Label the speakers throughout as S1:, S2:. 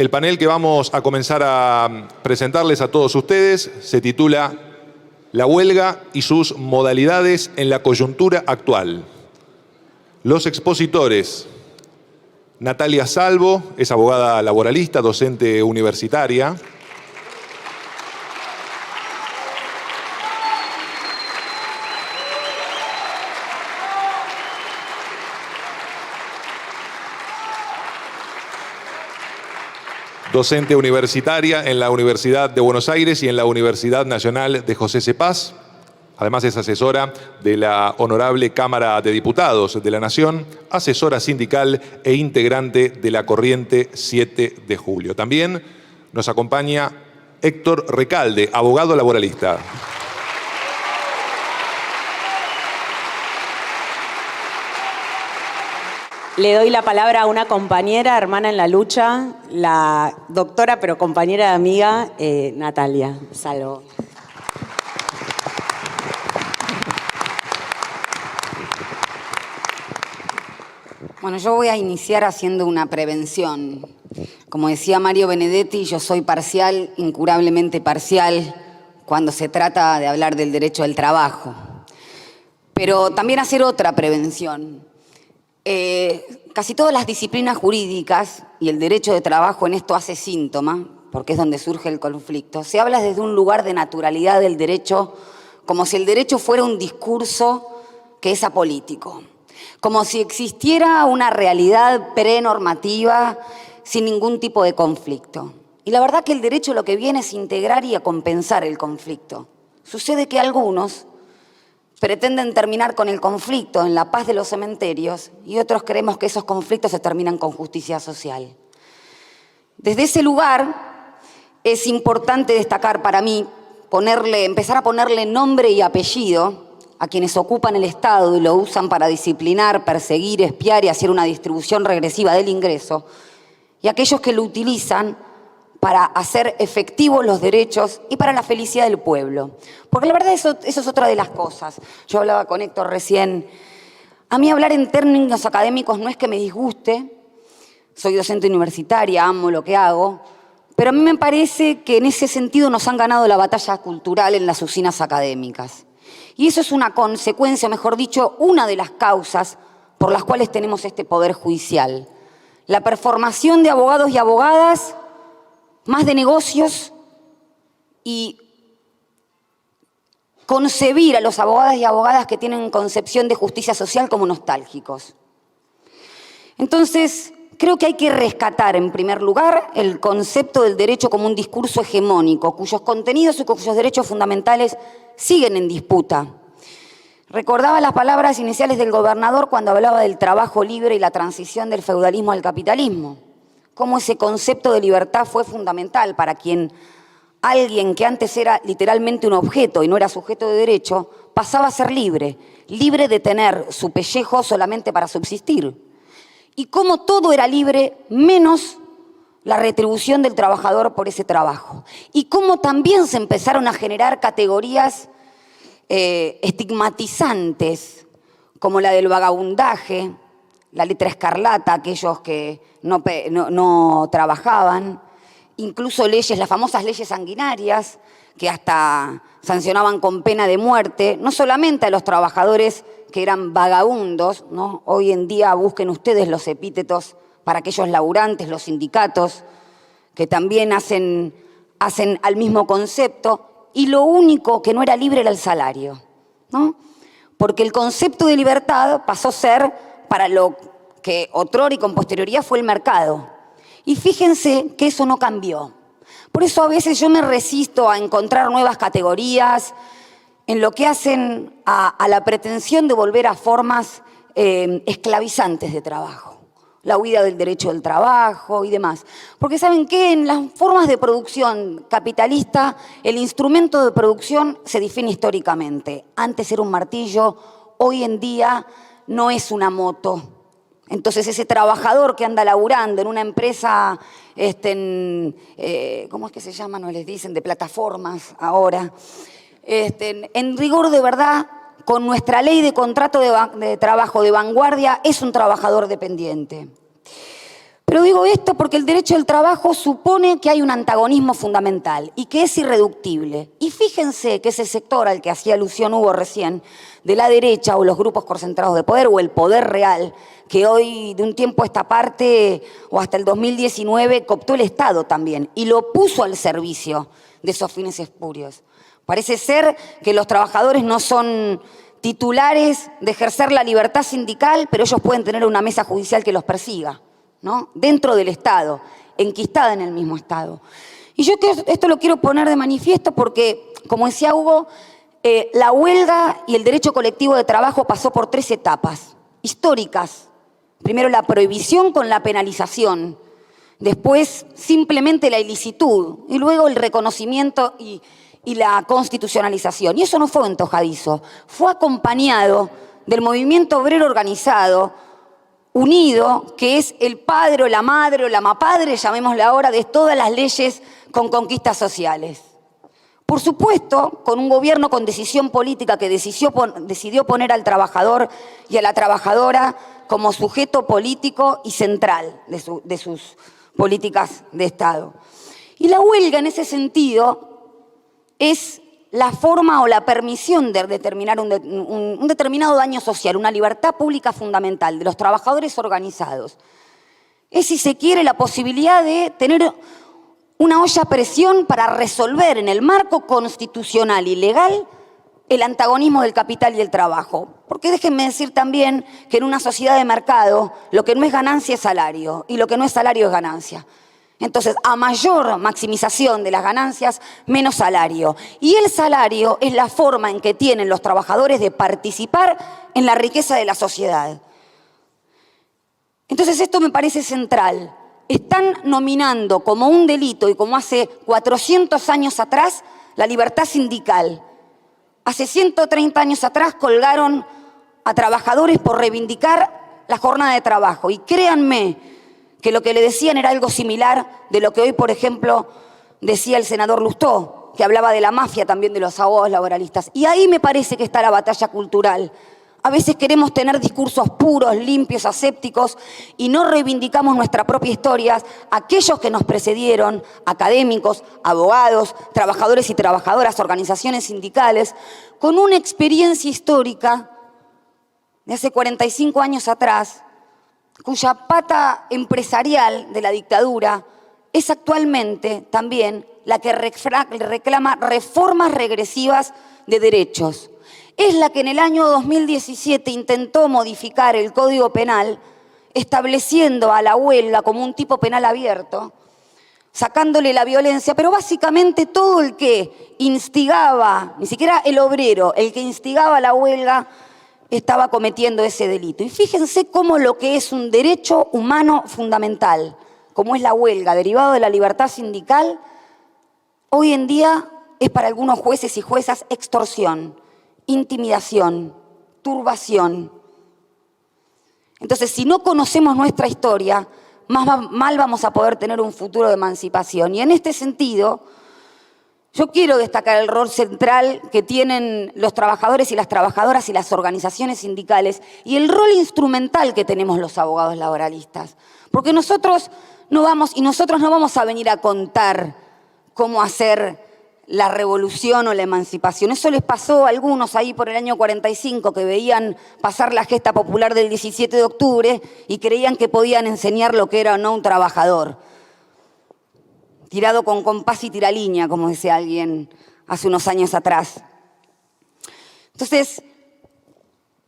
S1: El panel que vamos a comenzar a presentarles a todos ustedes se titula La huelga y sus modalidades en la coyuntura actual. Los expositores: Natalia Salvo, es abogada laboralista, docente universitaria. Docente universitaria en la Universidad de Buenos Aires y en la Universidad Nacional de José Cepaz. Además es asesora de la Honorable Cámara de Diputados de la Nación, asesora sindical e integrante de la Corriente 7 de Julio. También nos acompaña Héctor Recalde, abogado laboralista.
S2: Le doy la palabra a una compañera, hermana en la lucha, la doctora pero compañera de amiga, Natalia Salvo.
S3: Bueno, yo voy a iniciar haciendo una prevención. Como decía Mario Benedetti, yo soy parcial, incurablemente parcial, cuando se trata de hablar del derecho al trabajo. Pero también hacer otra prevención. Casi todas las disciplinas jurídicas, y el derecho de trabajo en esto hace síntoma, porque es donde surge el conflicto, se habla desde un lugar de naturalidad del derecho, como si el derecho fuera un discurso que es apolítico, como si existiera una realidad prenormativa sin ningún tipo de conflicto. Y la verdad que el derecho lo que viene es integrar y a compensar el conflicto. Sucede que algunos pretenden terminar con el conflicto en la paz de los cementerios y otros creemos que esos conflictos se terminan con justicia social. Desde ese lugar es importante destacar para mí, empezar a ponerle nombre y apellido a quienes ocupan el Estado y lo usan para disciplinar, perseguir, espiar y hacer una distribución regresiva del ingreso, y aquellos que lo utilizan para hacer efectivos los derechos y para la felicidad del pueblo. Porque la verdad eso es otra de las cosas. Yo hablaba con Héctor recién. A mí hablar en términos académicos no es que me disguste. Soy docente universitaria, amo lo que hago. Pero a mí me parece que en ese sentido nos han ganado la batalla cultural en las usinas académicas. Y eso es una consecuencia, mejor dicho, una de las causas por las cuales tenemos este poder judicial. La performación de abogados y abogadas más de negocios y concebir a los abogados y abogadas que tienen concepción de justicia social como nostálgicos. Entonces, creo que hay que rescatar, en primer lugar, el concepto del derecho como un discurso hegemónico, cuyos contenidos y cuyos derechos fundamentales siguen en disputa. Recordaba las palabras iniciales del gobernador cuando hablaba del trabajo libre y la transición del feudalismo al capitalismo. Cómo ese concepto de libertad fue fundamental para alguien que antes era literalmente un objeto y no era sujeto de derecho, pasaba a ser libre, libre de tener su pellejo solamente para subsistir. Y cómo todo era libre, menos la retribución del trabajador por ese trabajo. Y cómo también se empezaron a generar categorías estigmatizantes, como la del vagabundaje, la letra escarlata, aquellos que no trabajaban, incluso leyes, las famosas leyes sanguinarias, que hasta sancionaban con pena de muerte, no solamente a los trabajadores que eran vagabundos, ¿no? Hoy en día busquen ustedes los epítetos para aquellos laburantes, los sindicatos, que también hacen al mismo concepto, y lo único que no era libre era el salario, ¿no? Porque el concepto de libertad pasó a ser para lo que otrora y con posterioridad fue el mercado. Y fíjense que eso no cambió. Por eso a veces yo me resisto a encontrar nuevas categorías en lo que hacen a la pretensión de volver a formas esclavizantes de trabajo. La huida del derecho del trabajo y demás. Porque ¿saben qué? En las formas de producción capitalista, el instrumento de producción se define históricamente. Antes era un martillo, hoy en día no es una moto. Entonces ese trabajador que anda laburando en una empresa, ¿cómo es que se llama? No les dicen, de plataformas ahora. En rigor de verdad, con nuestra ley de contrato de trabajo de vanguardia, es un trabajador dependiente. Pero digo esto porque el derecho del trabajo supone que hay un antagonismo fundamental y que es irreductible. Y fíjense que ese sector al que hacía alusión Hugo recién, de la derecha o los grupos concentrados de poder o el poder real, que hoy de un tiempo a esta parte o hasta el 2019 cooptó el Estado también y lo puso al servicio de esos fines espurios. Parece ser que los trabajadores no son titulares de ejercer la libertad sindical, pero ellos pueden tener una mesa judicial que los persiga, ¿no? Dentro del Estado, enquistada en el mismo Estado. Y yo esto lo quiero poner de manifiesto porque, como decía Hugo, la huelga y el derecho colectivo de trabajo pasó por 3 etapas históricas. Primero la prohibición con la penalización, después simplemente la ilicitud y luego el reconocimiento y la constitucionalización. Y eso no fue antojadizo, fue acompañado del movimiento obrero organizado, unido, que es el padre o la madre o la mapadre, llamémosle ahora, de todas las leyes con conquistas sociales. Por supuesto, con un gobierno con decisión política que decidió poner al trabajador y a la trabajadora como sujeto político y central de sus políticas de Estado. Y la huelga, en ese sentido, es la forma o la permisión de determinar un determinado daño social, una libertad pública fundamental de los trabajadores organizados. Es, si se quiere, la posibilidad de tener una olla a presión para resolver en el marco constitucional y legal el antagonismo del capital y el trabajo. Porque déjenme decir también que en una sociedad de mercado lo que no es ganancia es salario y lo que no es salario es ganancia. Entonces, a mayor maximización de las ganancias, menos salario. Y el salario es la forma en que tienen los trabajadores de participar en la riqueza de la sociedad. Entonces, esto me parece central. Están nominando como un delito y como hace 400 años atrás la libertad sindical. Hace 130 años atrás colgaron a trabajadores por reivindicar la jornada de trabajo. Y créanme que lo que le decían era algo similar de lo que hoy, por ejemplo, decía el senador Lustó, que hablaba de la mafia también de los abogados laboralistas. Y ahí me parece que está la batalla cultural. A veces queremos tener discursos puros, limpios, asépticos, y no reivindicamos nuestra propia historia. Aquellos que nos precedieron, académicos, abogados, trabajadores y trabajadoras, organizaciones sindicales, con una experiencia histórica de hace 45 años atrás, cuya pata empresarial de la dictadura es actualmente también la que reclama reformas regresivas de derechos. Es la que en el año 2017 intentó modificar el Código Penal, estableciendo a la huelga como un tipo penal abierto, sacándole la violencia, pero básicamente todo el que instigaba, ni siquiera el obrero, el que instigaba la huelga, estaba cometiendo ese delito. Y fíjense cómo lo que es un derecho humano fundamental, como es la huelga, derivado de la libertad sindical, hoy en día es para algunos jueces y juezas extorsión, intimidación, turbación. Entonces, si no conocemos nuestra historia, más mal vamos a poder tener un futuro de emancipación. Y en este sentido, yo quiero destacar el rol central que tienen los trabajadores y las trabajadoras y las organizaciones sindicales y el rol instrumental que tenemos los abogados laboralistas. Porque nosotros no vamos a venir a contar cómo hacer la revolución o la emancipación. Eso les pasó a algunos ahí por el año 45 que veían pasar la gesta popular del 17 de octubre y creían que podían enseñar lo que era o no un trabajador. Tirado con compás y tiralínea, como decía alguien hace unos años atrás. Entonces,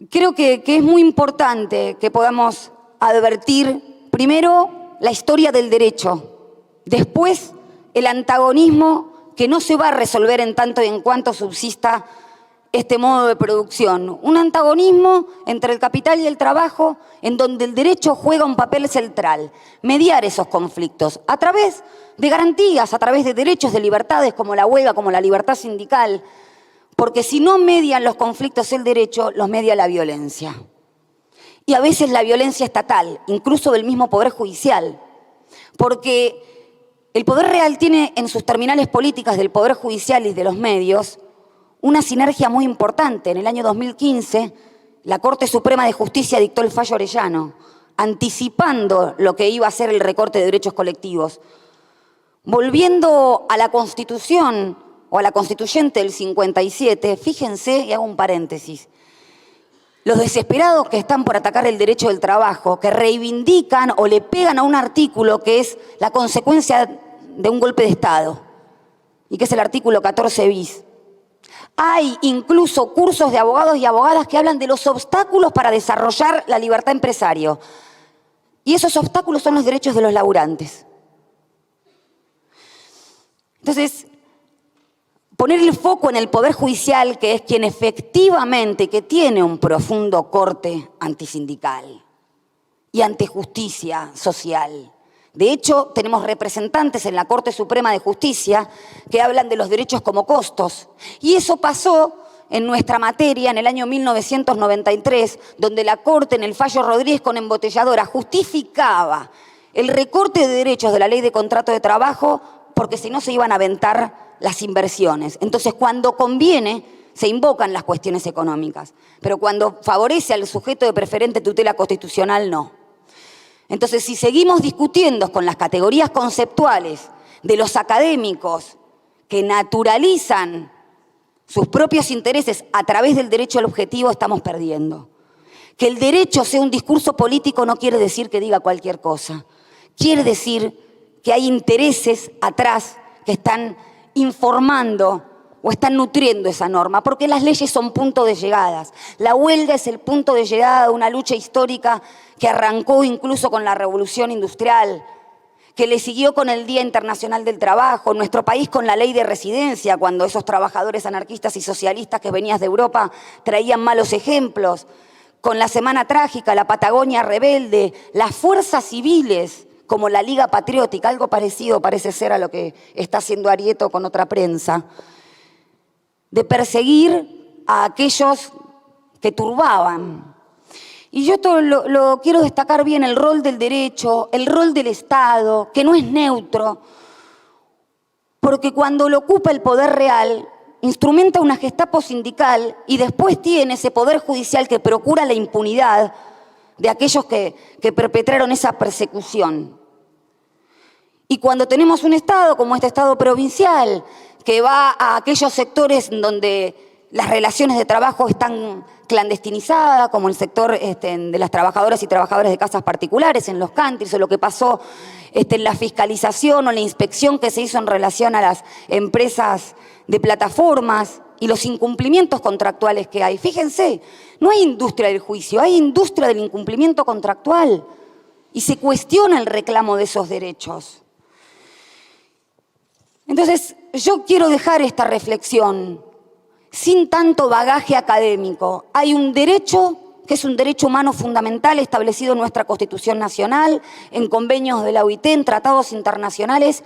S3: creo que es muy importante que podamos advertir, primero, la historia del derecho, después, el antagonismo que no se va a resolver en tanto y en cuanto subsista este modo de producción. Un antagonismo entre el capital y el trabajo en donde el derecho juega un papel central. Mediar esos conflictos a través de garantías, a través de derechos, de libertades como la huelga, como la libertad sindical. Porque si no median los conflictos el derecho, los media la violencia. Y a veces la violencia estatal, incluso del mismo Poder Judicial. Porque el Poder Real tiene en sus terminales políticas del Poder Judicial y de los medios una sinergia muy importante. En el año 2015, la Corte Suprema de Justicia dictó el fallo Orellano, anticipando lo que iba a ser el recorte de derechos colectivos. Volviendo a la Constitución o a la Constituyente del 57, fíjense, y hago un paréntesis, los desesperados que están por atacar el derecho del trabajo, que reivindican o le pegan a un artículo que es la consecuencia de un golpe de Estado, y que es el artículo 14 bis. Hay incluso cursos de abogados y abogadas que hablan de los obstáculos para desarrollar la libertad empresaria. Y esos obstáculos son los derechos de los laburantes. Entonces, poner el foco en el Poder Judicial, que es quien efectivamente que tiene un profundo corte antisindical y antijusticia social. De hecho, tenemos representantes en la Corte Suprema de Justicia que hablan de los derechos como costos. Y eso pasó en nuestra materia en el año 1993, donde la Corte, en el fallo Rodríguez con embotelladora, justificaba el recorte de derechos de la Ley de Contrato de Trabajo porque si no se iban a aventar las inversiones. Entonces, cuando conviene, se invocan las cuestiones económicas. Pero cuando favorece al sujeto de preferente tutela constitucional, no. Entonces, si seguimos discutiendo con las categorías conceptuales de los académicos que naturalizan sus propios intereses a través del derecho al objetivo, estamos perdiendo. Que el derecho sea un discurso político no quiere decir que diga cualquier cosa. Quiere decir que hay intereses atrás que están informando o están nutriendo esa norma, porque las leyes son punto de llegadas. La huelga es el punto de llegada de una lucha histórica que arrancó incluso con la Revolución Industrial, que le siguió con el Día Internacional del Trabajo, nuestro país con la ley de residencia, cuando esos trabajadores anarquistas y socialistas que venían de Europa traían malos ejemplos, con la Semana Trágica, la Patagonia Rebelde, las fuerzas civiles, como la Liga Patriótica, algo parecido parece ser a lo que está haciendo Arieto con otra prensa, de perseguir a aquellos que turbaban. Y yo esto lo quiero destacar bien, el rol del derecho, el rol del Estado, que no es neutro, porque cuando lo ocupa el poder real, instrumenta una gestapo sindical y después tiene ese poder judicial que procura la impunidad de aquellos que perpetraron esa persecución. Y cuando tenemos un Estado como este Estado provincial, que va a aquellos sectores donde las relaciones de trabajo están clandestinizadas, como el sector de las trabajadoras y trabajadores de casas particulares, en los countries, o lo que pasó en la fiscalización o la inspección que se hizo en relación a las empresas de plataformas y los incumplimientos contractuales que hay. Fíjense, no hay industria del juicio, hay industria del incumplimiento contractual y se cuestiona el reclamo de esos derechos. Entonces, yo quiero dejar esta reflexión sin tanto bagaje académico. Hay un derecho que es un derecho humano fundamental establecido en nuestra Constitución Nacional, en convenios de la OIT, en tratados internacionales,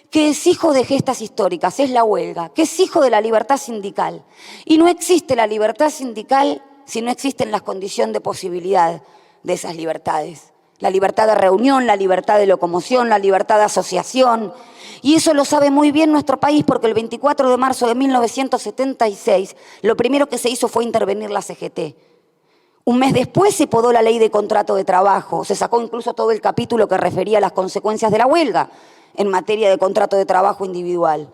S3: que es hijo de gestas históricas, es la huelga, que es hijo de la libertad sindical. Y no existe la libertad sindical si no existen las condiciones de posibilidad de esas libertades. La libertad de reunión, la libertad de locomoción, la libertad de asociación. Y eso lo sabe muy bien nuestro país porque el 24 de marzo de 1976 lo primero que se hizo fue intervenir la CGT. Un mes después se podó la ley de contrato de trabajo. Se sacó incluso todo el capítulo que refería a las consecuencias de la huelga en materia de contrato de trabajo individual.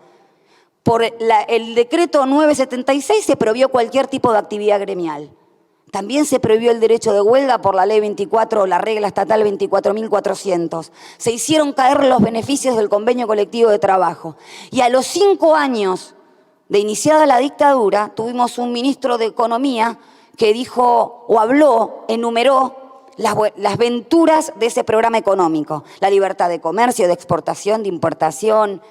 S3: Por el decreto 976 se prohibió cualquier tipo de actividad gremial. También se prohibió el derecho de huelga por la ley 24, la regla estatal 24.400. Se hicieron caer los beneficios del convenio colectivo de trabajo. Y a los 5 años de iniciada la dictadura, tuvimos un ministro de Economía que dijo o habló, enumeró las venturas de ese programa económico. La libertad de comercio, de exportación, de importación.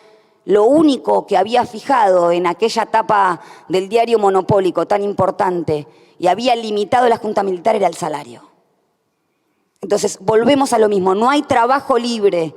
S3: Lo único que había fijado en aquella etapa del diario monopólico tan importante y había limitado la Junta Militar era el salario. Entonces, volvemos a lo mismo, no hay trabajo libre.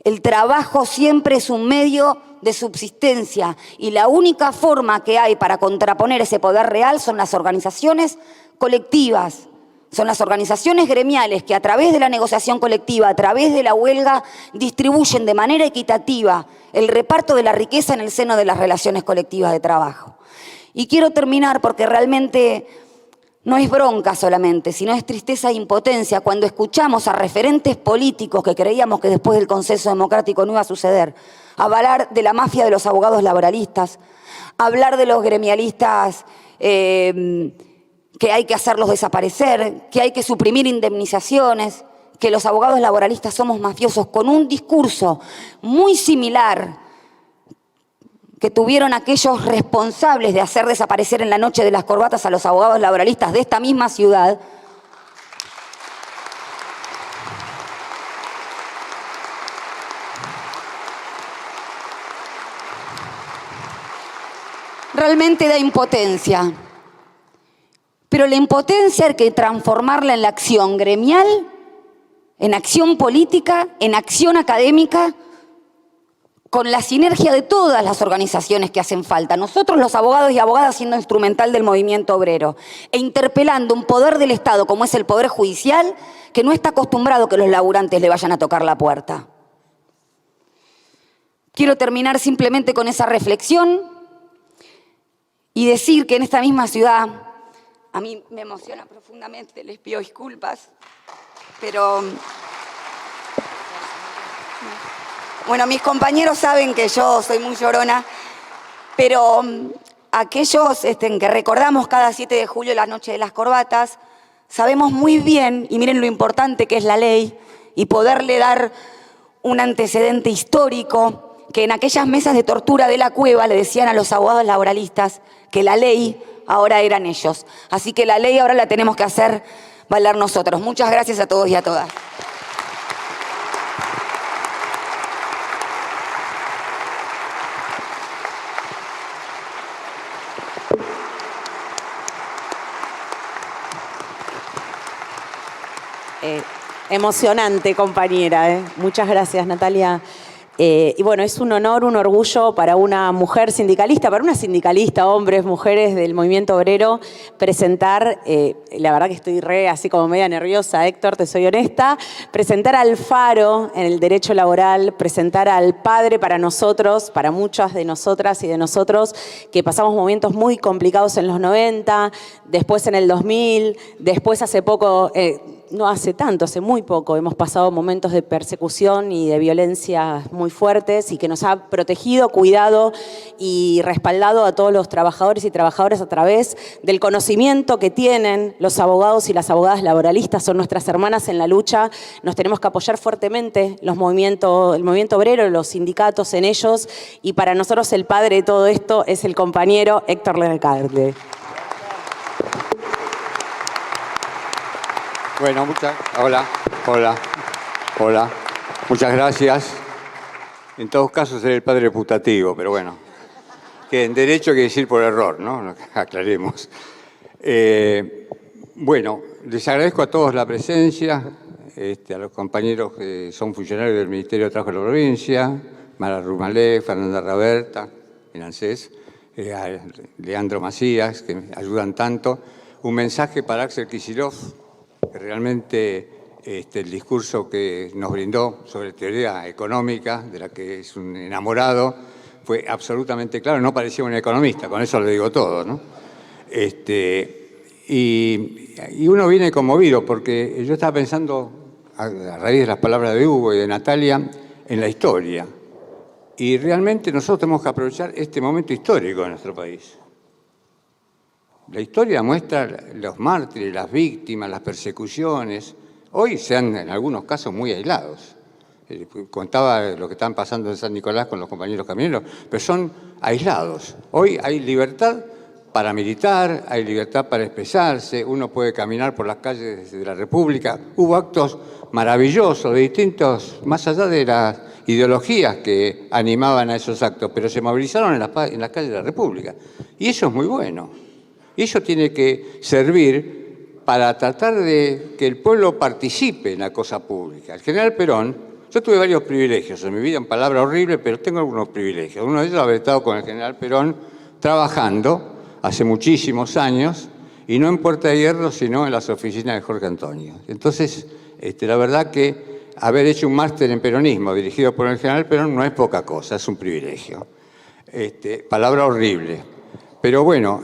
S3: El trabajo siempre es un medio de subsistencia y la única forma que hay para contraponer ese poder real son las organizaciones colectivas, son las organizaciones gremiales que a través de la negociación colectiva, a través de la huelga, distribuyen de manera equitativa el reparto de la riqueza en el seno de las relaciones colectivas de trabajo. Y quiero terminar porque realmente No es bronca solamente, sino es tristeza e impotencia cuando escuchamos a referentes políticos que creíamos que después del consenso democrático no iba a suceder, hablar de la mafia de los abogados laboralistas, hablar de los gremialistas que hay que hacerlos desaparecer, que hay que suprimir indemnizaciones, que los abogados laboralistas somos mafiosos, con un discurso muy similar que tuvieron aquellos responsables de hacer desaparecer en la noche de las corbatas a los abogados laboralistas de esta misma ciudad. Realmente da impotencia. Pero la impotencia hay que transformarla en la acción gremial, en acción política, en acción académica, con la sinergia de todas las organizaciones que hacen falta. Nosotros los abogados y abogadas siendo instrumental del movimiento obrero e interpelando un poder del Estado como es el Poder Judicial que no está acostumbrado a que los laburantes le vayan a tocar la puerta. Quiero terminar simplemente con esa reflexión y decir que en esta misma ciudad, a mí me emociona profundamente, les pido disculpas, pero bueno, mis compañeros saben que yo soy muy llorona, pero aquellos que recordamos cada 7 de julio la noche de las corbatas, sabemos muy bien, y miren lo importante que es la ley, y poderle dar un antecedente histórico, que en aquellas mesas de tortura de la cueva le decían a los abogados laboralistas que la ley ahora eran ellos. Así que la ley ahora la tenemos que hacer valer nosotros. Muchas gracias a todos y a todas.
S2: Emocionante, compañera. Muchas gracias, Natalia. Y bueno, es un honor, un orgullo para una mujer sindicalista, para una sindicalista, hombres, mujeres del movimiento obrero, presentar, la verdad que estoy así como media nerviosa, Héctor, te soy honesta, presentar al Faro en el derecho laboral, presentar al padre para nosotros, para muchas de nosotras y de nosotros, que pasamos momentos muy complicados en los 90, después en el 2000, después hace poco... no hace tanto, hace muy poco, hemos pasado momentos de persecución y de violencia muy fuertes y que nos ha protegido, cuidado y respaldado a todos los trabajadores y trabajadoras a través del conocimiento que tienen los abogados y las abogadas laboralistas, son nuestras hermanas en la lucha, nos tenemos que apoyar fuertemente el movimiento obrero, los sindicatos en ellos, y para nosotros el padre de todo esto es el compañero Héctor Lecalde.
S4: Bueno, hola, muchas gracias. En todos casos seré el padre putativo, pero bueno, que en derecho hay que decir por error, ¿no? Aclaremos. Bueno, les agradezco a todos la presencia, a los compañeros que son funcionarios del Ministerio de Trabajo de la provincia, Mara Rumalé, Fernanda Raberta, en ANSES, Leandro Macías, que me ayudan tanto. Un mensaje para Axel Kicillof, que realmente el discurso que nos brindó sobre teoría económica, de la que es un enamorado, fue absolutamente claro. No parecía un economista, con eso le digo todo, ¿no? Y uno viene conmovido, porque yo estaba pensando, a raíz de las palabras de Hugo y de Natalia, en la historia. Y realmente nosotros tenemos que aprovechar este momento histórico de nuestro país. La historia muestra los mártires, las víctimas, las persecuciones. Hoy sean en algunos casos muy aislados. Contaba lo que están pasando en San Nicolás con los compañeros camioneros, pero son aislados. Hoy hay libertad para militar, hay libertad para expresarse, uno puede caminar por las calles de la República. Hubo actos maravillosos de distintos, más allá de las ideologías que animaban a esos actos, pero se movilizaron en las calles de la República. Y eso es muy bueno. Y eso tiene que servir para tratar de que el pueblo participe en la cosa pública. El general Perón, yo tuve varios privilegios en mi vida, en palabra horrible, pero tengo algunos privilegios. Uno de ellos haber estado con el general Perón trabajando hace muchísimos años, y no en Puerta de Hierro, sino en las oficinas de Jorge Antonio. Entonces, la verdad que haber hecho un máster en peronismo dirigido por el general Perón no es poca cosa, es un privilegio. Palabra horrible. Pero bueno,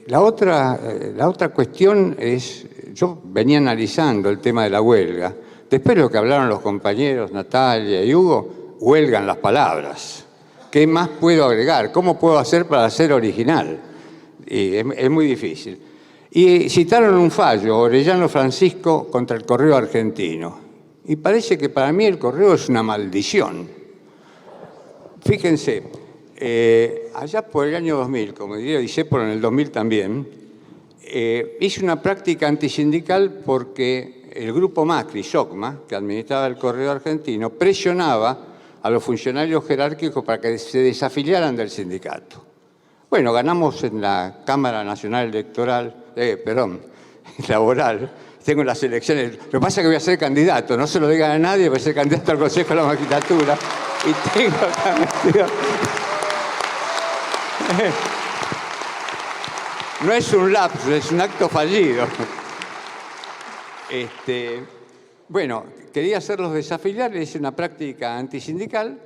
S4: La otra cuestión es, yo venía analizando el tema de la huelga. Después de lo que hablaron los compañeros Natalia y Hugo, huelgan las palabras. ¿Qué más puedo agregar? ¿Cómo puedo hacer para ser original? Y es muy difícil. Y citaron un fallo, Orellano Francisco contra el Correo Argentino. Y parece que para mí el correo es una maldición. Fíjense, allá por el año 2000, como diría Discépolo en el 2000 también, hice una práctica antisindical porque el grupo Macri, SOCMA, que administraba el Correo Argentino, presionaba a los funcionarios jerárquicos para que se desafiliaran del sindicato. Bueno, ganamos en la Cámara Nacional Laboral. Tengo las elecciones. Lo que pasa es que voy a ser candidato, no se lo digan a nadie, voy a ser candidato al Consejo de la Magistratura. Y tengo acá metido. No es un lapsus, es un acto fallido. Bueno, quería hacerlos desafiliar, hice una práctica antisindical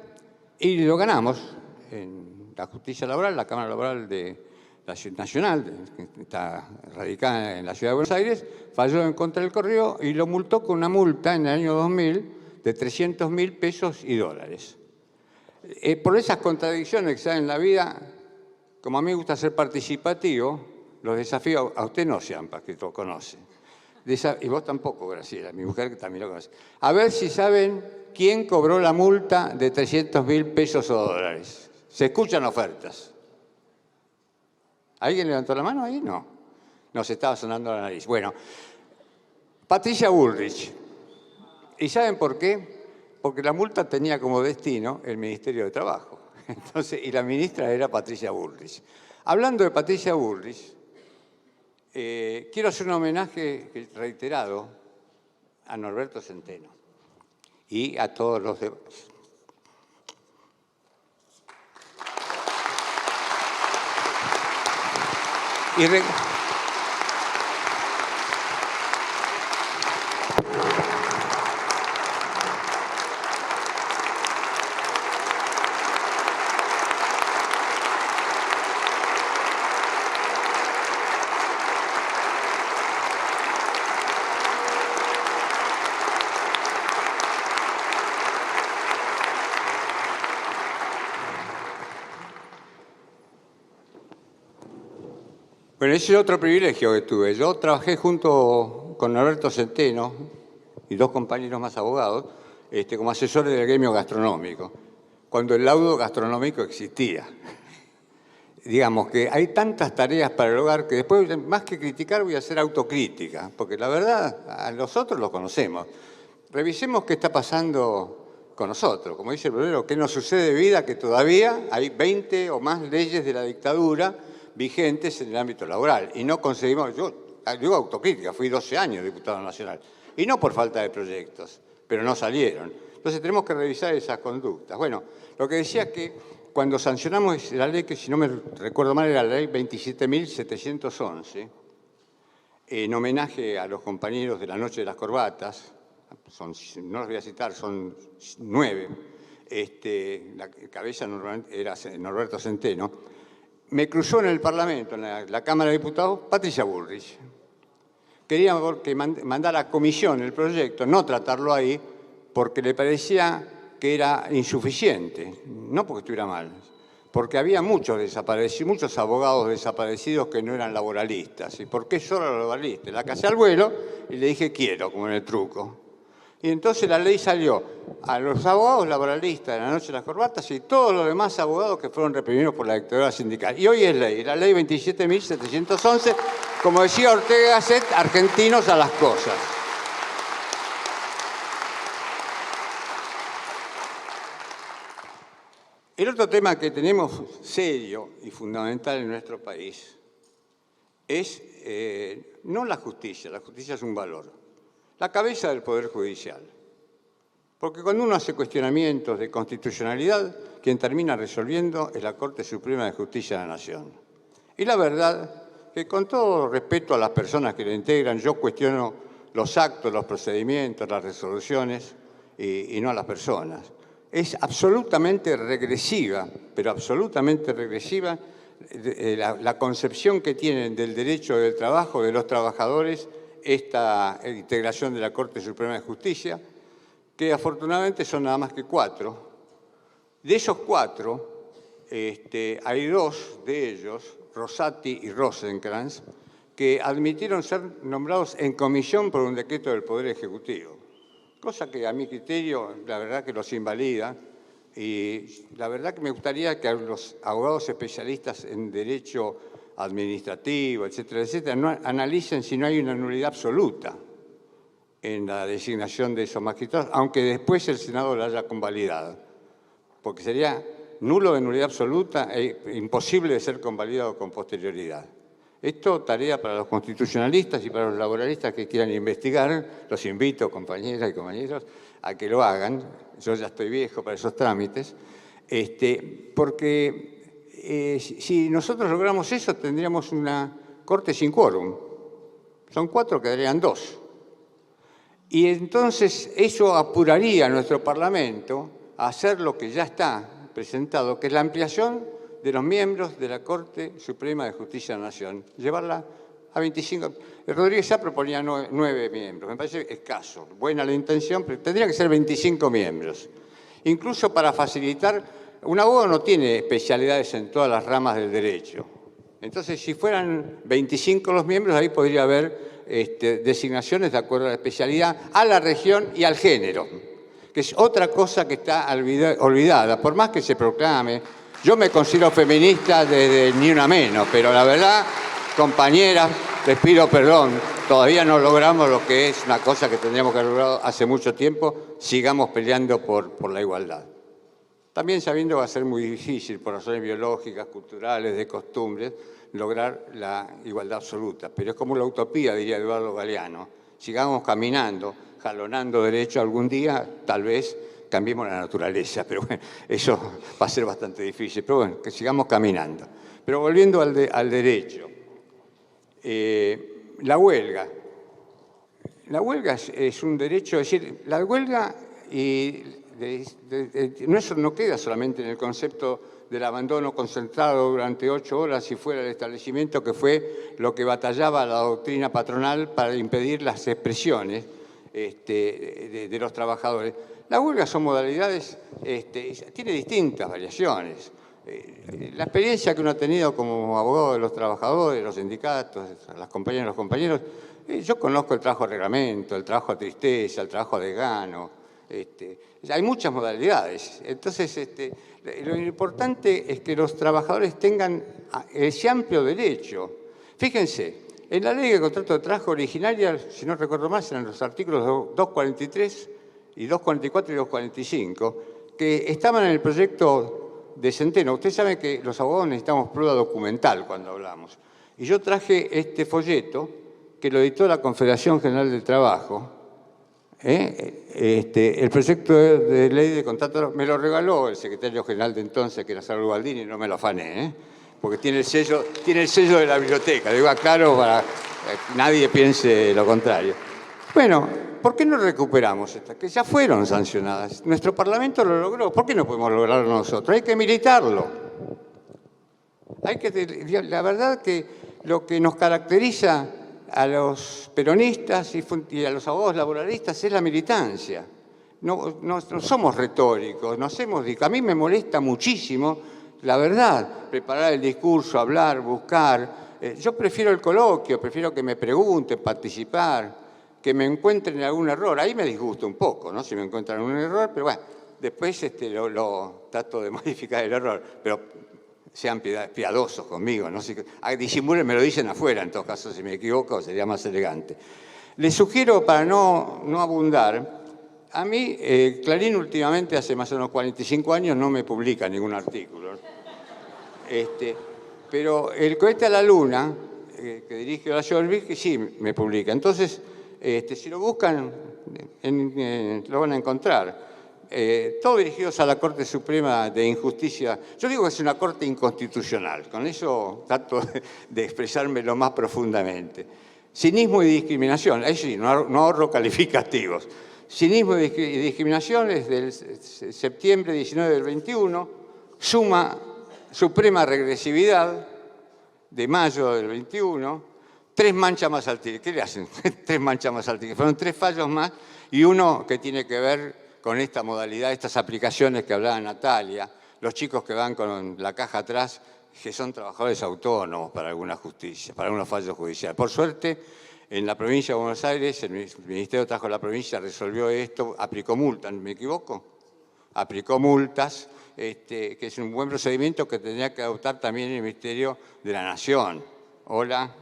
S4: y lo ganamos en la justicia laboral, la Cámara Laboral de la Ciudad Nacional, que está radicada en la Ciudad de Buenos Aires, falló en contra del correo y lo multó con una multa en el año 2000 de 300.000 pesos y dólares. Por esas contradicciones que se dan en la vida, como a mí me gusta ser participativo, los desafíos a usted no, Ciampa, que lo conoce. Y vos tampoco, Graciela, mi mujer que también lo conoce. A ver si saben quién cobró la multa de 300.000 pesos o dólares. Se escuchan ofertas. ¿Alguien levantó la mano ahí? No. No, se estaba sonando la nariz. Bueno, Patricia Bullrich. ¿Y saben por qué? Porque la multa tenía como destino el Ministerio de Trabajo. Entonces, y la ministra era Patricia Bullrich. Hablando de Patricia Bullrich, quiero hacer un homenaje reiterado a Norberto Centeno y a todos los demás. Bueno, ese es otro privilegio que tuve. Yo trabajé junto con Norberto Centeno y dos compañeros más abogados como asesores del gremio gastronómico, cuando el laudo gastronómico existía. Digamos que hay tantas tareas para el hogar que después, más que criticar, voy a hacer autocrítica, porque la verdad, a nosotros los conocemos. Revisemos qué está pasando con nosotros. Como dice el proverbio, ¿qué nos sucede de vida? Que todavía hay 20 o más leyes de la dictadura vigentes en el ámbito laboral y no conseguimos, yo digo autocrítica, fui 12 años diputado nacional y no por falta de proyectos, pero no salieron. Entonces tenemos que revisar esas conductas. Bueno, lo que decía es que cuando sancionamos la ley, que si no me recuerdo mal era la ley 27.711, en homenaje a los compañeros de la Noche de las Corbatas, no los voy a citar, son 9, la cabeza era Norberto Centeno, me cruzó en el Parlamento, en la Cámara de Diputados, Patricia Bullrich. Quería que mandara a comisión el proyecto, no tratarlo ahí, porque le parecía que era insuficiente, no porque estuviera mal, porque había muchos desaparecidos, muchos abogados desaparecidos que no eran laboralistas. ¿Y por qué solo los laboralistas? La casé al vuelo y le dije quiero, como en el truco. Y entonces la ley salió a los abogados laboralistas de la Noche de las Corbatas y todos los demás abogados que fueron reprimidos por la dictadura sindical. Y hoy es ley, la ley 27.711, como decía Ortega Gasset, argentinos a las cosas. El otro tema que tenemos serio y fundamental en nuestro país es no la justicia es un valor. La cabeza del Poder Judicial. Porque cuando uno hace cuestionamientos de constitucionalidad, quien termina resolviendo es la Corte Suprema de Justicia de la Nación. Y la verdad, que con todo respeto a las personas que lo integran, yo cuestiono los actos, los procedimientos, las resoluciones y no a las personas. Es absolutamente regresiva, pero absolutamente regresiva, la concepción que tienen del derecho del trabajo de los trabajadores esta integración de la Corte Suprema de Justicia, que afortunadamente son nada más que 4. De esos 4, hay 2 de ellos, Rosati y Rosenkrantz, que admitieron ser nombrados en comisión por un decreto del Poder Ejecutivo, cosa que a mi criterio la verdad que los invalida, y la verdad que me gustaría que los abogados especialistas en derecho administrativo, etcétera, etcétera, no analicen si no hay una nulidad absoluta en la designación de esos magistrados, aunque después el Senado la haya convalidado, porque sería nulo de nulidad absoluta e imposible de ser convalidado con posterioridad. Esto tarea para los constitucionalistas y para los laboralistas que quieran investigar. Los invito, compañeras y compañeros, a que lo hagan. Yo ya estoy viejo para esos trámites, porque si nosotros logramos eso, tendríamos una corte sin quórum. Son 4, quedarían 2. Y entonces eso apuraría a nuestro Parlamento a hacer lo que ya está presentado, que es la ampliación de los miembros de la Corte Suprema de Justicia de la Nación, llevarla a 25. Rodríguez Sá proponía 9 miembros, me parece escaso, buena la intención, pero tendría que ser 25 miembros. Incluso para facilitar, un abogado no tiene especialidades en todas las ramas del derecho. Entonces, si fueran 25 los miembros, ahí podría haber designaciones de acuerdo a la especialidad, a la región y al género, que es otra cosa que está olvidada, por más que se proclame. Yo me considero feminista desde ni una menos, pero la verdad, compañeras, les pido perdón, todavía no logramos lo que es una cosa que tendríamos que haber logrado hace mucho tiempo, sigamos peleando por la igualdad. También sabiendo que va a ser muy difícil, por razones biológicas, culturales, de costumbres, lograr la igualdad absoluta. Pero es como la utopía, diría Eduardo Galeano. Sigamos caminando, jalonando derecho algún día, tal vez cambiemos la naturaleza, pero bueno, eso va a ser bastante difícil. Pero bueno, que sigamos caminando. Pero volviendo al derecho, la huelga. La huelga es un derecho, es decir, la huelga no queda solamente en el concepto del abandono concentrado durante 8 horas si fuera el establecimiento, que fue lo que batallaba la doctrina patronal para impedir las expresiones de los trabajadores. La huelga son modalidades, tiene distintas variaciones. La experiencia que uno ha tenido como abogado de los trabajadores, los sindicatos, las compañeras y los compañeros, yo conozco el trabajo a reglamento, el trabajo a tristeza, el trabajo a desgano. Hay muchas modalidades. Entonces, lo importante es que los trabajadores tengan ese amplio derecho. Fíjense, en la ley de contrato de trabajo originaria, si no recuerdo mal, eran los artículos 243 y 244 y 245, que estaban en el proyecto de Centeno. Ustedes saben que los abogados necesitamos prueba documental cuando hablamos. Y yo traje este folleto que lo editó la Confederación General del Trabajo. El proyecto de ley de contrato me lo regaló el secretario general de entonces, que era Salvo Baldini, y no me lo afané, porque tiene el sello de la biblioteca. Digo, aclaro para que nadie piense lo contrario. Bueno, ¿por qué no recuperamos estas? Que ya fueron sancionadas. Nuestro Parlamento lo logró. ¿Por qué no podemos lograrlo nosotros? Hay que militarlo. La verdad que lo que nos caracteriza a los peronistas y a los abogados laboralistas es la militancia. No somos retóricos, a mí me molesta muchísimo, la verdad, preparar el discurso, hablar, buscar. Yo prefiero el coloquio, prefiero que me pregunten, participar, que me encuentren algún error. Ahí me disgusta un poco, ¿no? Si me encuentran un error, pero bueno, después lo trato de modificar el error. Pero sean piadosos conmigo, ¿no? Disimulen, me lo dicen afuera, en todo caso, si me equivoco, sería más elegante. Les sugiero, para no abundar, a mí, Clarín últimamente, hace más o menos 45 años, no me publica ningún artículo. Pero el cohete a la luna, que dirige Horacio Berbisky, sí me publica. Entonces, si lo buscan, lo van a encontrar. Todos dirigidos a la Corte Suprema de Injusticia. Yo digo que es una Corte inconstitucional, con eso trato de expresarme lo más profundamente. Cinismo y discriminación, ahí sí, no ahorro calificativos. Cinismo y discriminación es del septiembre 19 del 21, suma suprema regresividad de mayo del 21, 3 manchas más al tigre. ¿Qué le hacen? 3 manchas más al tigre. Fueron 3 fallos más y uno que tiene que ver con esta modalidad, estas aplicaciones que hablaba Natalia, los chicos que van con la caja atrás, que son trabajadores autónomos para alguna justicia, para algunos fallos judiciales. Por suerte, en la provincia de Buenos Aires, el Ministerio de Trabajo de la provincia resolvió esto, aplicó multas, ¿me equivoco? Aplicó multas, que es un buen procedimiento que tendría que adoptar también el Ministerio de la Nación. Hola.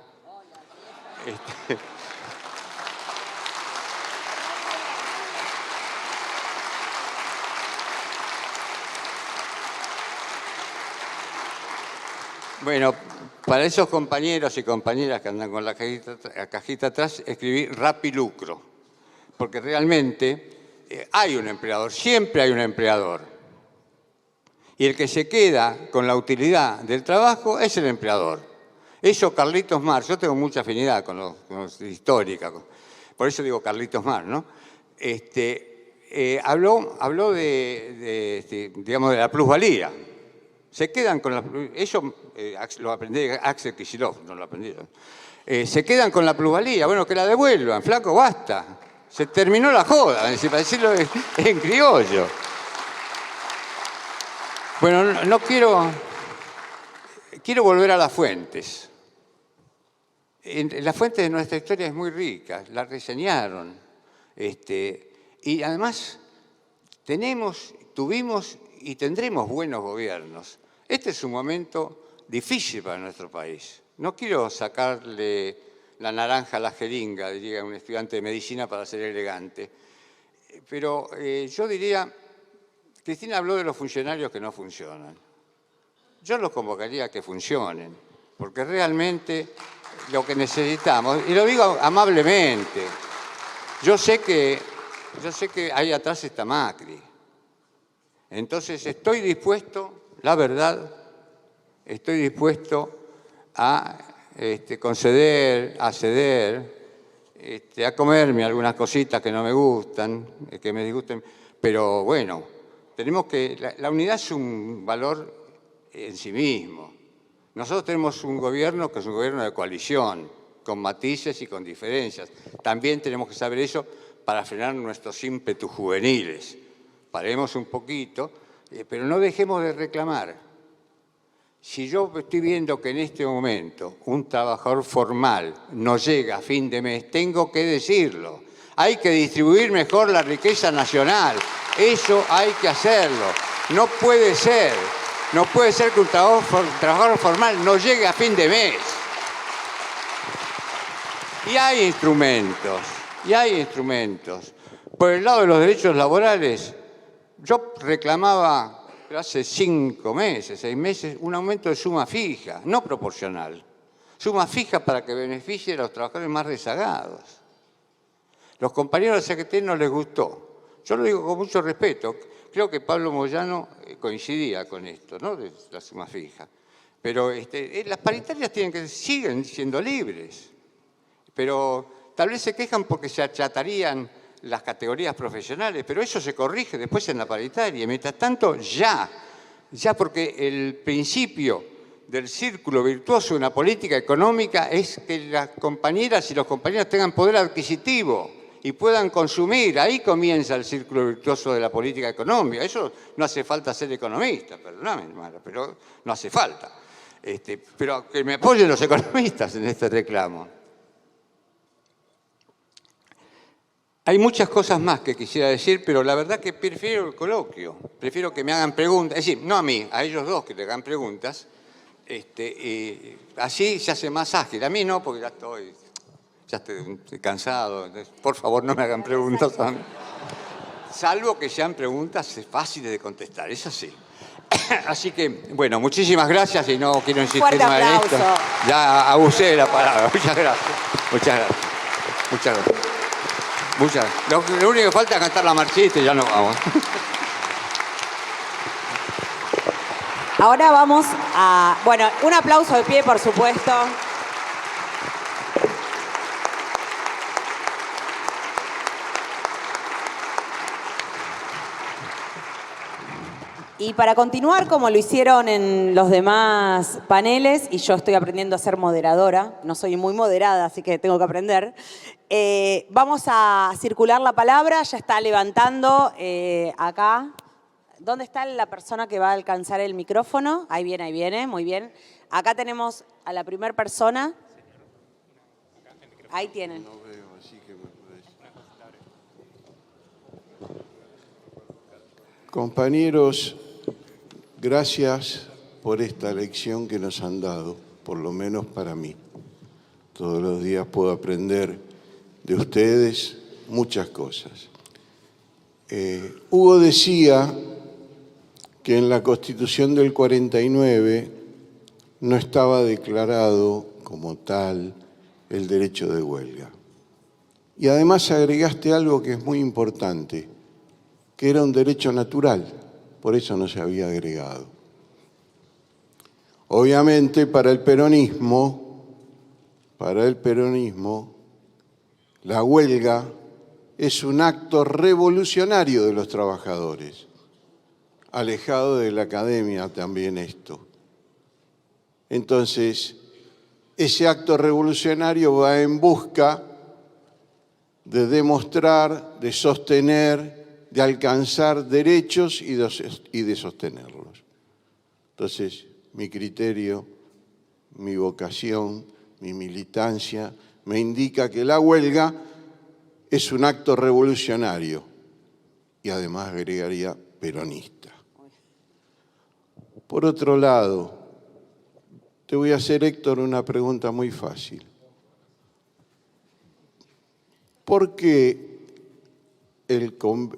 S4: Bueno, para esos compañeros y compañeras que andan con la cajita atrás, escribí Rapilucro, porque realmente hay un empleador, siempre hay un empleador. Y el que se queda con la utilidad del trabajo es el empleador. Eso Carlitos Marx, yo tengo mucha afinidad con los históricos, por eso digo Carlitos Marx, ¿no? Habló digamos, de la plusvalía. Se quedan con la... Eso lo aprendí de Axel Kicillof, no lo aprendí. Se quedan con la plusvalía, bueno, que la devuelvan, flaco, basta. Se terminó la joda, para decirlo en criollo. Bueno, no quiero volver a las fuentes. Las fuentes de nuestra historia es muy rica, la reseñaron. Y además tuvimos y tendremos buenos gobiernos. Este es un momento difícil para nuestro país. No quiero sacarle la naranja a la jeringa, diría un estudiante de medicina para ser elegante. Pero yo diría, Cristina habló de los funcionarios que no funcionan. Yo los convocaría a que funcionen, porque realmente lo que necesitamos, y lo digo amablemente, yo sé que ahí atrás está Macri. Entonces estoy dispuesto, la verdad, estoy dispuesto a conceder, a ceder, a comerme algunas cositas que no me gustan, que me disgusten, pero bueno, tenemos que... La unidad es un valor en sí mismo. Nosotros tenemos un gobierno que es un gobierno de coalición, con matices y con diferencias. También tenemos que saber eso para frenar nuestros ímpetus juveniles. Paremos un poquito, pero no dejemos de reclamar. Si yo estoy viendo que en este momento un trabajador formal no llega a fin de mes, tengo que decirlo. Hay que distribuir mejor la riqueza nacional. Eso hay que hacerlo. No puede ser que un trabajador formal no llegue a fin de mes. Y hay instrumentos. Por el lado de los derechos laborales, yo reclamaba hace 5 meses, 6 meses, un aumento de suma fija, no proporcional. Suma fija para que beneficie a los trabajadores más rezagados. Los compañeros de CGT no les gustó. Yo lo digo con mucho respeto. Creo que Pablo Moyano coincidía con esto, ¿no? De la suma fija. Pero las paritarias siguen siendo libres. Pero tal vez se quejan porque se achatarían las categorías profesionales, pero eso se corrige después en la paritaria. Mientras tanto, ya porque el principio del círculo virtuoso de una política económica es que las compañeras y los compañeros tengan poder adquisitivo y puedan consumir. Ahí comienza el círculo virtuoso de la política económica. Eso no hace falta ser economista, perdóname, hermano, pero no hace falta. Pero que me apoyen los economistas en este reclamo. Hay muchas cosas más que quisiera decir, pero la verdad que prefiero el coloquio. Prefiero que me hagan preguntas, es decir, no a mí, a ellos dos que le hagan preguntas. Así se hace más ágil. A mí no, porque ya estoy cansado. Entonces, por favor, no me hagan preguntas a mí. Salvo que sean preguntas fáciles de contestar, eso sí. Así que, bueno, muchísimas gracias y no quiero insistir más en esto. Ya abusé de la palabra. Muchas gracias. Muchas gracias. Lo único que falta es cantar la marchita y ya nos vamos.
S2: Ahora vamos a... Bueno, un aplauso de pie, por supuesto. Y para continuar, como lo hicieron en los demás paneles, y yo estoy aprendiendo a ser moderadora, no soy muy moderada, así que tengo que aprender, vamos a circular la palabra, ya está levantando acá. ¿Dónde está la persona que va a alcanzar el micrófono? Ahí viene, muy bien. Acá tenemos a la primera persona. Ahí tienen.
S5: No veo, así que me puedes... Compañeros, gracias por esta lección que nos han dado, por lo menos para mí. Todos los días puedo aprender de ustedes muchas cosas. Hugo decía que en la Constitución del 49 no estaba declarado como tal el derecho de huelga. Y además agregaste algo que es muy importante, que era un derecho natural, por eso no se había agregado. Obviamente para el peronismo, la huelga es un acto revolucionario de los trabajadores, alejado de la academia también esto. Entonces, ese acto revolucionario va en busca de demostrar, de sostener, de alcanzar derechos y de sostenerlos. Entonces, mi criterio, mi vocación, mi militancia, me indica que la huelga es un acto revolucionario y además agregaría peronista. Por otro lado, te voy a hacer, Héctor, una pregunta muy fácil. ¿Por qué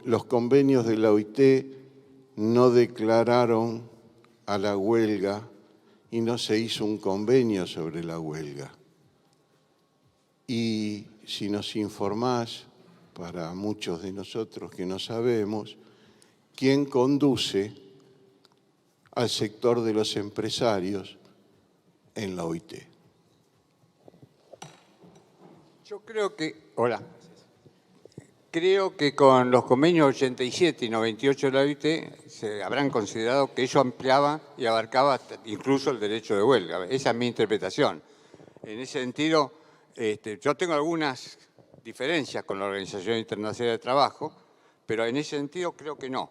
S5: los convenios de la OIT no declararon a la huelga y no se hizo un convenio sobre la huelga? Y si nos informás, para muchos de nosotros que no sabemos, ¿quién conduce al sector de los empresarios en la OIT?
S4: Yo creo que... Hola. Creo que con los convenios 87 y 98 de la OIT se habrán considerado que eso ampliaba y abarcaba incluso el derecho de huelga. Esa es mi interpretación. En ese sentido, yo tengo algunas diferencias con la Organización Internacional de Trabajo, pero en ese sentido creo que no.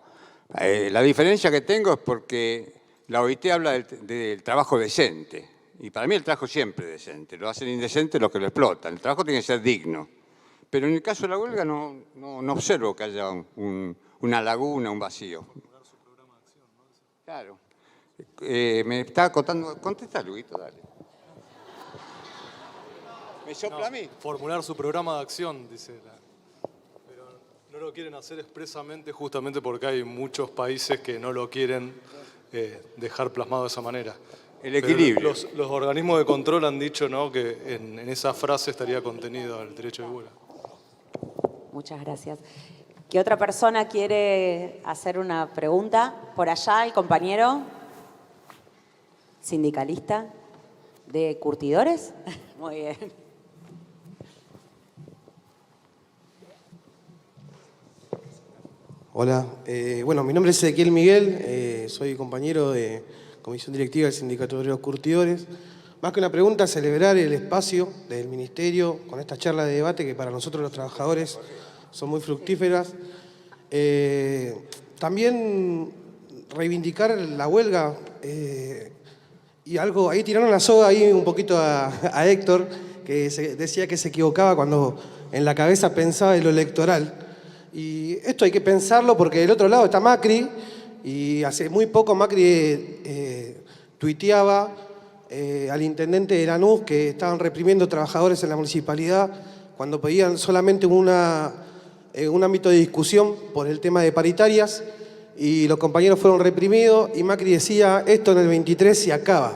S4: La diferencia que tengo es porque la OIT habla del trabajo decente. Y para mí el trabajo siempre es decente. Lo hacen indecente los que lo explotan. El trabajo tiene que ser digno. Pero en el caso de la huelga no observo que haya una laguna, un vacío. Claro. Me está acotando. Contesta, Luguito, dale. ¿Me sopla a mí?
S6: Formular su programa de acción, dice. Pero no lo quieren hacer expresamente justamente porque hay muchos países que no lo quieren dejar plasmado de esa manera.
S4: El equilibrio.
S6: Los organismos de control han dicho, ¿no?, que en esa frase estaría contenido el derecho de huelga.
S2: Muchas gracias. ¿Qué otra persona quiere hacer una pregunta? Por allá, el compañero sindicalista de curtidores. Muy bien.
S7: Hola, bueno, mi nombre es Ezequiel Miguel, soy compañero de Comisión Directiva del Sindicato de Obreros Curtidores. Más que una pregunta, celebrar el espacio del Ministerio con esta charla de debate que para nosotros los trabajadores son muy fructíferas. También reivindicar la huelga y algo, ahí tiraron la soga ahí un poquito a Héctor, que decía que se equivocaba cuando en la cabeza pensaba en lo electoral. Y esto hay que pensarlo porque del otro lado está Macri, y hace muy poco Macri tuiteaba al intendente de Lanús que estaban reprimiendo trabajadores en la municipalidad cuando pedían solamente un ámbito de discusión por el tema de paritarias, y los compañeros fueron reprimidos, y Macri decía, esto en el 23 se acaba.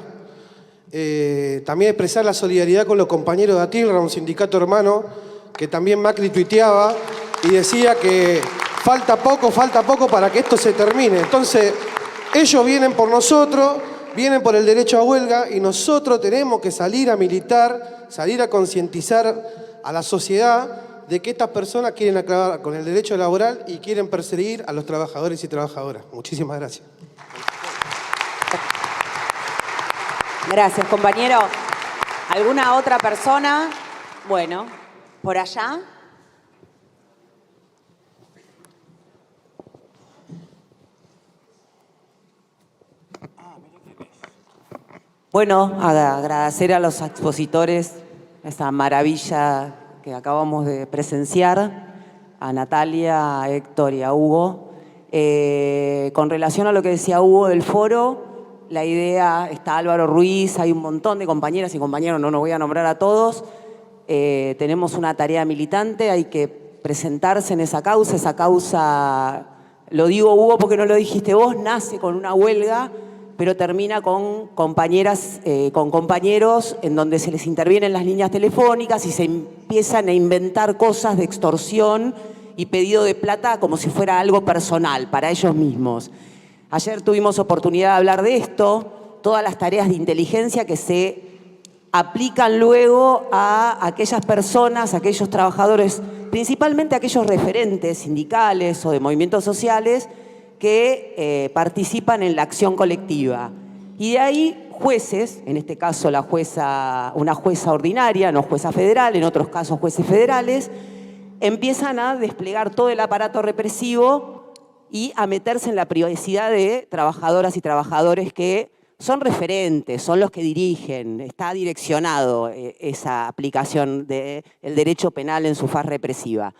S7: También expresar la solidaridad con los compañeros de Atilra, un sindicato hermano, que también Macri tuiteaba y decía que falta poco para que esto se termine. Entonces, ellos vienen por nosotros, vienen por el derecho a huelga, y nosotros tenemos que salir a militar, salir a concientizar a la sociedad de que estas personas quieren acabar con el derecho laboral y quieren perseguir a los trabajadores y trabajadoras. Muchísimas gracias.
S2: Gracias, compañero. ¿Alguna otra persona? Bueno, por allá. Bueno, agradecer a los expositores esa maravilla que acabamos de presenciar, a Natalia, a Héctor y a Hugo. Con relación a lo que decía Hugo del foro, la idea, está Álvaro Ruiz, hay un montón de compañeras y compañeros, no nos voy a nombrar a todos. Tenemos una tarea militante, hay que presentarse en esa causa, lo digo Hugo porque no lo dijiste vos, nace con una huelga, pero termina con compañeras, con compañeros en donde se les intervienen las líneas telefónicas y se empiezan a inventar cosas de extorsión y pedido de plata como si fuera algo personal para ellos mismos. Ayer tuvimos oportunidad de hablar de esto, todas las tareas de inteligencia que se aplican luego a aquellas personas, a aquellos trabajadores, principalmente a aquellos referentes sindicales o de movimientos sociales que participan en la acción colectiva. Y de ahí jueces, en este caso una jueza ordinaria, no jueza federal, en otros casos jueces federales, empiezan a desplegar todo el aparato represivo y a meterse en la privacidad de trabajadoras y trabajadores que son referentes, son los que dirigen, está direccionado esa aplicación del derecho penal en su faz represiva.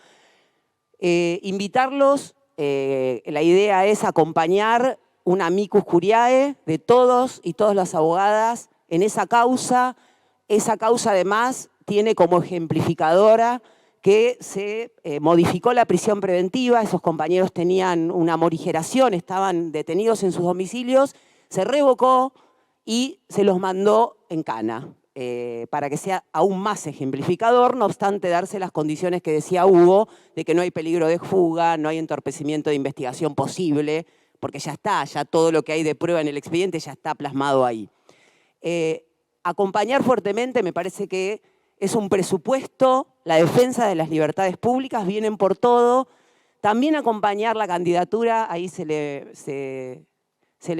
S2: Invitarlos, la idea es acompañar una amicus curiae de todos y todas las abogadas en esa causa. Esa causa además tiene como ejemplificadora que se modificó la prisión preventiva, esos compañeros tenían una morigeración, estaban detenidos en sus domicilios, se revocó y se los mandó en cana, para que sea aún más ejemplificador, no obstante darse las condiciones que decía Hugo, de que no hay peligro de fuga, no hay entorpecimiento de investigación posible, porque ya está, ya todo lo que hay de prueba en el expediente ya está plasmado ahí. Acompañar fuertemente, me parece que es un presupuesto, la defensa de las libertades públicas, vienen por todo. También acompañar la candidatura, ahí se le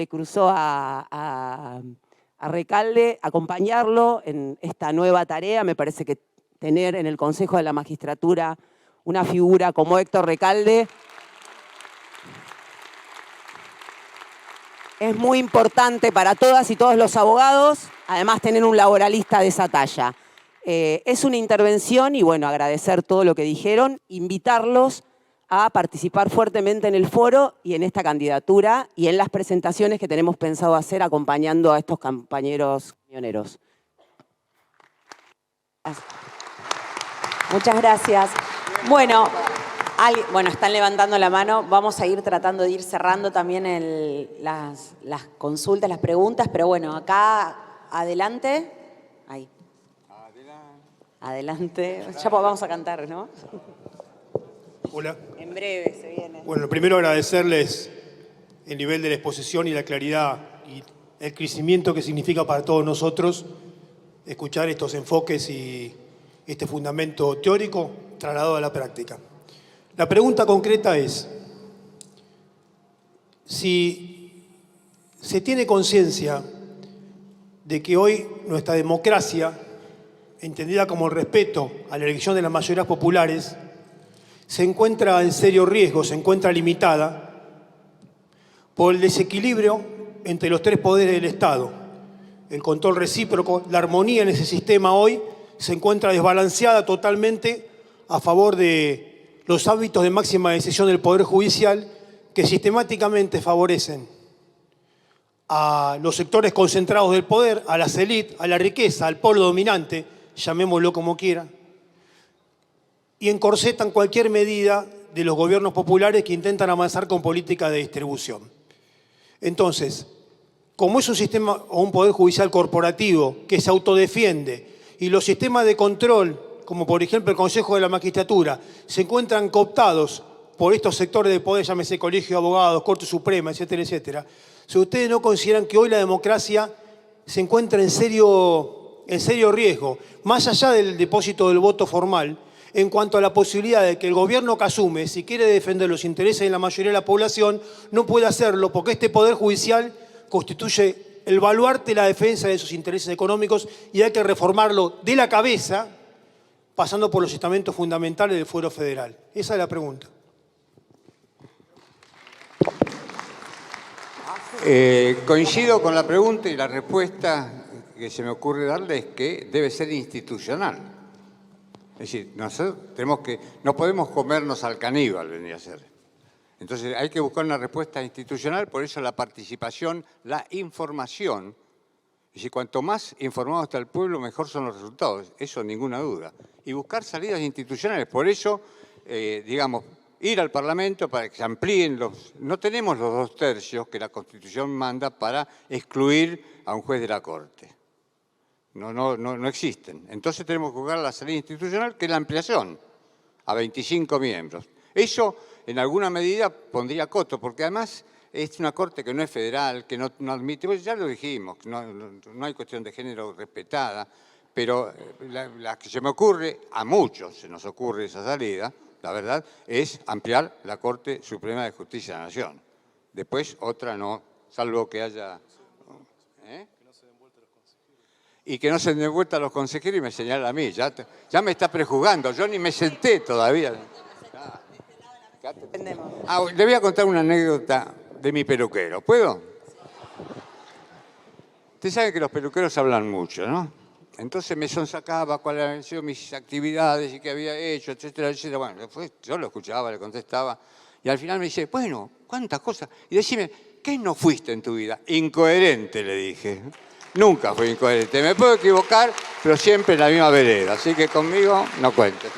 S2: cruzó a Recalde, acompañarlo en esta nueva tarea. Me parece que tener en el Consejo de la Magistratura una figura como Héctor Recalde es muy importante para todas y todos los abogados, además tener un laboralista de esa talla. Es una intervención y bueno, agradecer todo lo que dijeron, invitarlos a participar fuertemente en el foro y en esta candidatura y en las presentaciones que tenemos pensado hacer acompañando a estos compañeros pioneros. Muchas gracias. Bueno, están levantando la mano. Vamos a ir tratando de ir cerrando también las consultas, las preguntas, pero bueno, acá adelante. Ahí. Adelante. Ya vamos a cantar, ¿no?
S8: Hola.
S2: En breve se viene.
S8: Bueno, primero agradecerles el nivel de la exposición y la claridad y el crecimiento que significa para todos nosotros escuchar estos enfoques y este fundamento teórico trasladado a la práctica. La pregunta concreta es, si se tiene conciencia de que hoy nuestra democracia, entendida como el respeto a la elección de las mayorías populares, se encuentra en serio riesgo, se encuentra limitada por el desequilibrio entre los tres poderes del Estado. El control recíproco, la armonía en ese sistema hoy se encuentra desbalanceada totalmente a favor de los ámbitos de máxima decisión del Poder Judicial que sistemáticamente favorecen a los sectores concentrados del poder, a las élites, a la riqueza, al polo dominante, llamémoslo como quiera, y encorsetan cualquier medida de los gobiernos populares que intentan avanzar con políticas de distribución. Entonces, como es un sistema o un poder judicial corporativo que se autodefiende y los sistemas de control, como por ejemplo el Consejo de la Magistratura, se encuentran cooptados por estos sectores de poder, llámese Colegio de Abogados, Corte Suprema, etcétera, etcétera, si ustedes no consideran que hoy la democracia se encuentra en serio riesgo, más allá del depósito del voto formal, en cuanto a la posibilidad de que el gobierno que asume, si quiere defender los intereses de la mayoría de la población, no puede hacerlo porque este Poder Judicial constituye el baluarte de la defensa de esos intereses económicos y hay que reformarlo de la cabeza, pasando por los estamentos fundamentales del fuero federal. Esa es la pregunta.
S4: Coincido con la pregunta y la respuesta que se me ocurre darle es que debe ser institucional. Es decir, nosotros no podemos comernos al caníbal, vendría a ser. Entonces hay que buscar una respuesta institucional, por eso la participación, la información. Y si cuanto más informado está el pueblo, mejor son los resultados, eso ninguna duda. Y buscar salidas institucionales, por eso, digamos, ir al Parlamento para que se amplíen los... No tenemos los 2/3 que la Constitución manda para excluir a un juez de la Corte. No existen. Entonces tenemos que buscar la salida institucional, que es la ampliación a 25 miembros. Eso, en alguna medida, pondría coto, porque además es una Corte que no es federal, que no admite... Pues ya lo dijimos, no hay cuestión de género respetada, pero la que se me ocurre, a muchos se nos ocurre esa salida, la verdad, es ampliar la Corte Suprema de Justicia de la Nación. Después, otra no, salvo que haya... Y que no se den vuelta a los consejeros y me señala a mí. Ya me está prejuzgando, yo ni me senté todavía. Le voy a contar una anécdota de mi peluquero, ¿puedo? Usted sabe que los peluqueros hablan mucho, ¿no? Entonces me sonsacaba cuáles habían sido mis actividades y qué había hecho, etcétera, etcétera. Bueno, después yo lo escuchaba, le contestaba. Y al final me dice, bueno, ¿cuántas cosas? Y decime, ¿qué no fuiste en tu vida? Incoherente, le dije. Nunca fui incoherente. Me puedo equivocar, pero siempre en la misma vereda. Así que conmigo no cuentes.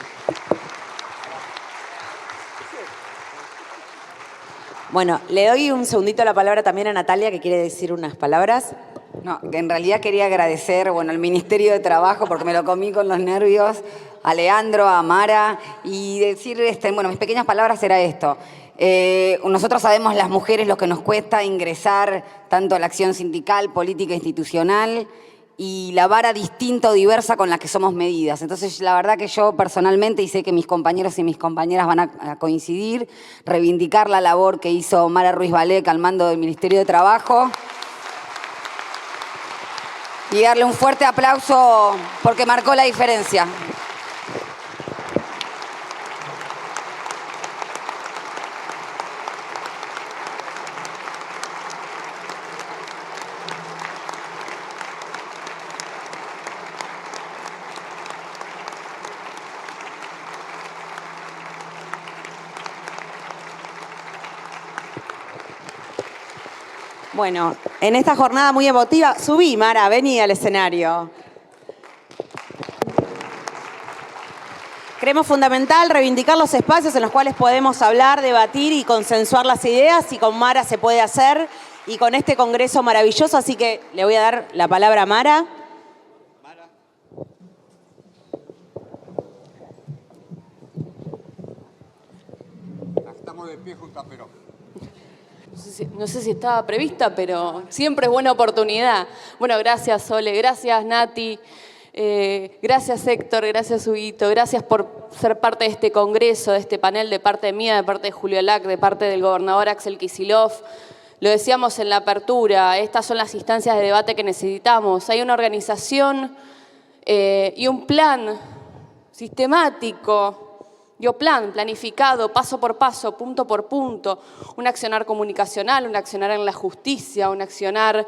S2: Bueno, le doy un segundito la palabra también a Natalia, que quiere decir unas palabras.
S3: No, que en realidad quería agradecer, al Ministerio de Trabajo, porque me lo comí con los nervios, a Leandro, a Mara, y decir, mis pequeñas palabras era esto. Nosotros sabemos las mujeres lo que nos cuesta ingresar tanto a la acción sindical, política, institucional, y la vara distinta o diversa con la que somos medidas. Entonces, la verdad que yo personalmente, y sé que mis compañeros y mis compañeras van a coincidir, reivindicar la labor que hizo Mara Ruiz Balec al mando del Ministerio de Trabajo y darle un fuerte aplauso porque marcó la diferencia.
S2: Bueno, en esta jornada muy emotiva, subí, Mara, vení al escenario. Creemos fundamental reivindicar los espacios en los cuales podemos hablar, debatir y consensuar las ideas, y con Mara se puede hacer, y con este congreso maravilloso, así que le voy a dar la palabra a Mara.
S4: Estamos de pie junto a Perón.
S9: No sé si estaba prevista, pero siempre es buena oportunidad. Bueno, gracias, Sole, gracias, Nati, gracias, Héctor, gracias, Huguito, gracias por ser parte de este congreso, de este panel, de parte mía, de parte de Julio Lac, de parte del gobernador Axel Kicillof. Lo decíamos en la apertura, estas son las instancias de debate que necesitamos. Hay una organización y un plan sistemático, planificado, paso por paso, punto por punto, un accionar comunicacional, un accionar en la justicia, un accionar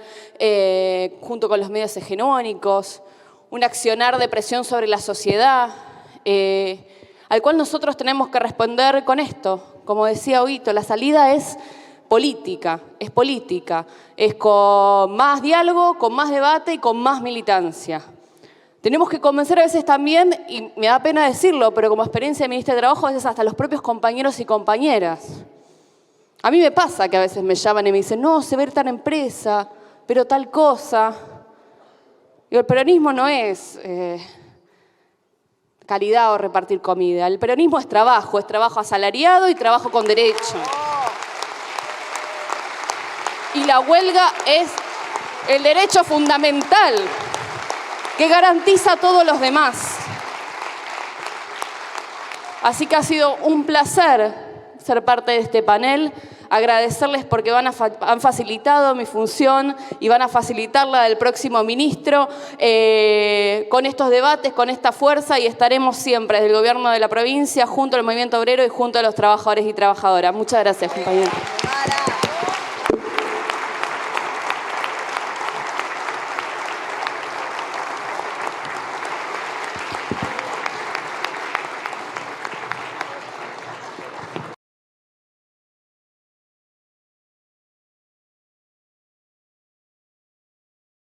S9: junto con los medios hegemónicos, un accionar de presión sobre la sociedad, al cual nosotros tenemos que responder con esto. Como decía Huguito, la salida es política, es con más diálogo, con más debate y con más militancia. Tenemos que convencer a veces también, y me da pena decirlo, pero como experiencia de ministra de Trabajo, a veces hasta los propios compañeros y compañeras. A mí me pasa que a veces me llaman y me dicen, no, se ve tal empresa, pero tal cosa. Y el peronismo no es caridad o repartir comida. El peronismo es trabajo asalariado y trabajo con derecho. Y la huelga es el derecho fundamental que garantiza a todos los demás. Así que ha sido un placer ser parte de este panel. Agradecerles porque han facilitado mi función y van a facilitar la del próximo ministro con estos debates, con esta fuerza, y estaremos siempre desde el gobierno de la provincia junto al movimiento obrero y junto a los trabajadores y trabajadoras. Muchas gracias, compañeros.